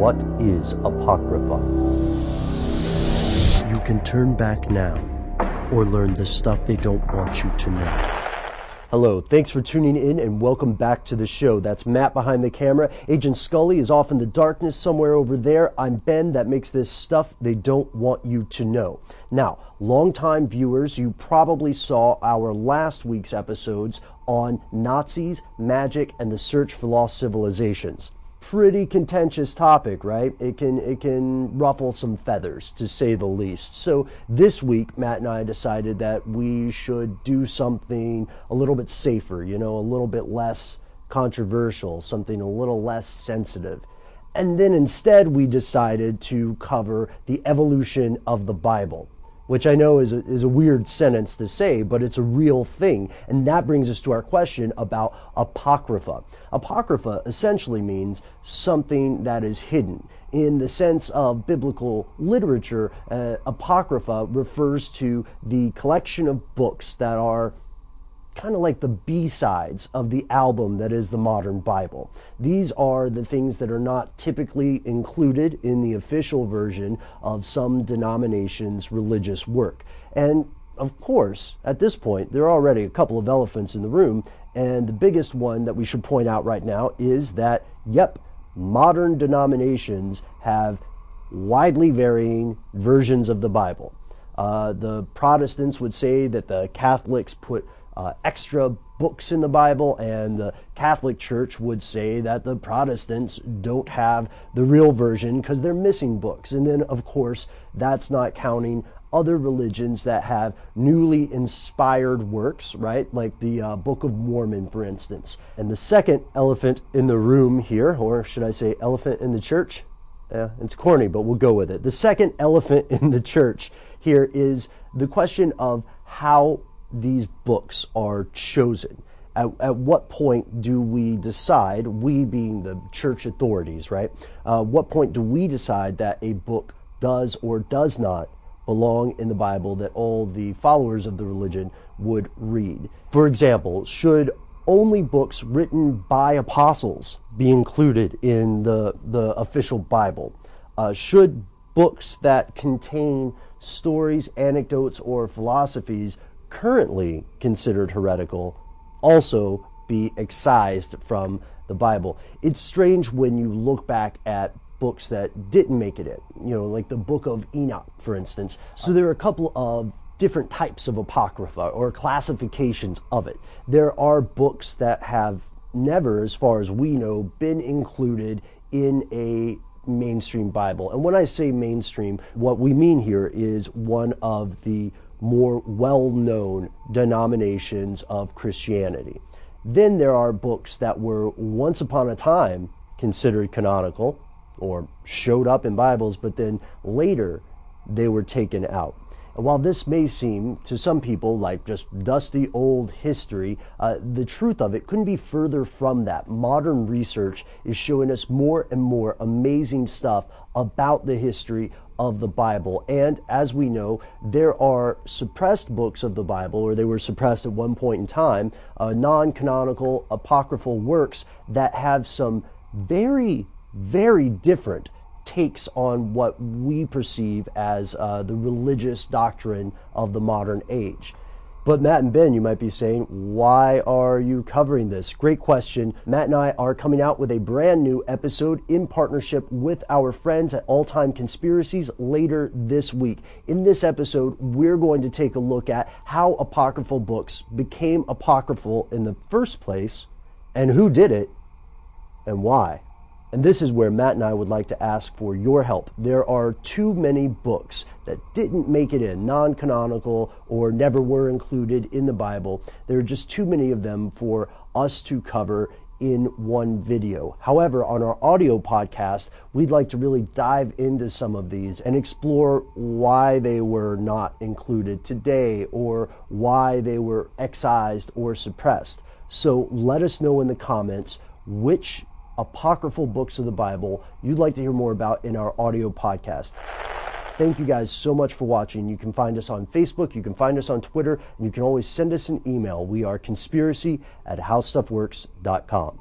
What is Apocrypha? You can turn back now or learn the stuff they don't want you to know. Hello, thanks for tuning in and welcome back to the show. That's Matt behind the camera. Agent Scully is off in the darkness somewhere over there. I'm Ben, that makes this stuff they don't want you to know. Now, longtime viewers, you probably saw our last week's episodes on Nazis, magic, and the search for lost civilizations. Pretty contentious topic, right? It can ruffle some feathers, to say the least. So this week, Matt and I decided that we should do something a little bit safer, a little bit less controversial, something a little less sensitive. And then instead, we decided to cover the evolution of the Bible, which I know is a weird sentence to say, but it's a real thing. And that brings us to our question about Apocrypha. Apocrypha essentially means something that is hidden. In the sense of biblical literature, Apocrypha refers to the collection of books that are kind of like the B-sides of the album that is the modern Bible. These are the things that are not typically included in the official version of some denomination's religious work. And of course, at this point, there are already a couple of elephants in the room, and the biggest one that we should point out right now is that, yep, modern denominations have widely varying versions of the Bible. The Protestants would say that the Catholics put extra books in the Bible, and the Catholic Church would say that the Protestants don't have the real version because they're missing books. And then, of course, that's not counting other religions that have newly inspired works, right? Like the Book of Mormon, for instance. And the second elephant in the room here, or should I say elephant in the church? Yeah, it's corny, but we'll go with it. The second elephant in the church here is the question of how these books are chosen. At what point do we decide, we being the church authorities, right? What point do we decide that a book does or does not belong in the Bible that all the followers of the religion would read? For example, should only books written by apostles be included in the official Bible? Should books that contain stories, anecdotes, or philosophies currently considered heretical also be excised from the Bible? It's strange when you look back at books that didn't make it in, like the Book of Enoch, for instance. So there are a couple of different types of Apocrypha or classifications of it. There are books that have never, as far as we know, been included in a mainstream Bible. And when I say mainstream, what we mean here is one of the more well-known denominations of Christianity. Then there are books that were once upon a time considered canonical or showed up in Bibles, but then later they were taken out. And while this may seem to some people like just dusty old history, the truth of it couldn't be further from that. Modern research is showing us more and more amazing stuff about the history of the Bible. And as we know, there are suppressed books of the Bible, or they were suppressed at one point in time, non-canonical apocryphal works that have some very, very different takes on what we perceive as the religious doctrine of the modern age. But Matt and Ben, you might be saying, why are you covering this? Great question. Matt and I are coming out with a brand new episode in partnership with our friends at All Time Conspiracies later this week. In this episode, we're going to take a look at how apocryphal books became apocryphal in the first place, and who did it, and why. And this is where Matt and I would like to ask for your help. There are too many books that didn't make it in, non-canonical, or never were included in the Bible. There are just too many of them for us to cover in one video. However, on our audio podcast, we'd like to really dive into some of these and explore why they were not included today, or why they were excised or suppressed. So let us know in the comments which apocryphal books of the Bible you'd like to hear more about in our audio podcast. Thank you guys so much for watching. You can find us on Facebook, you can find us on Twitter, and you can always send us an email. We are conspiracy@howstuffworks.com.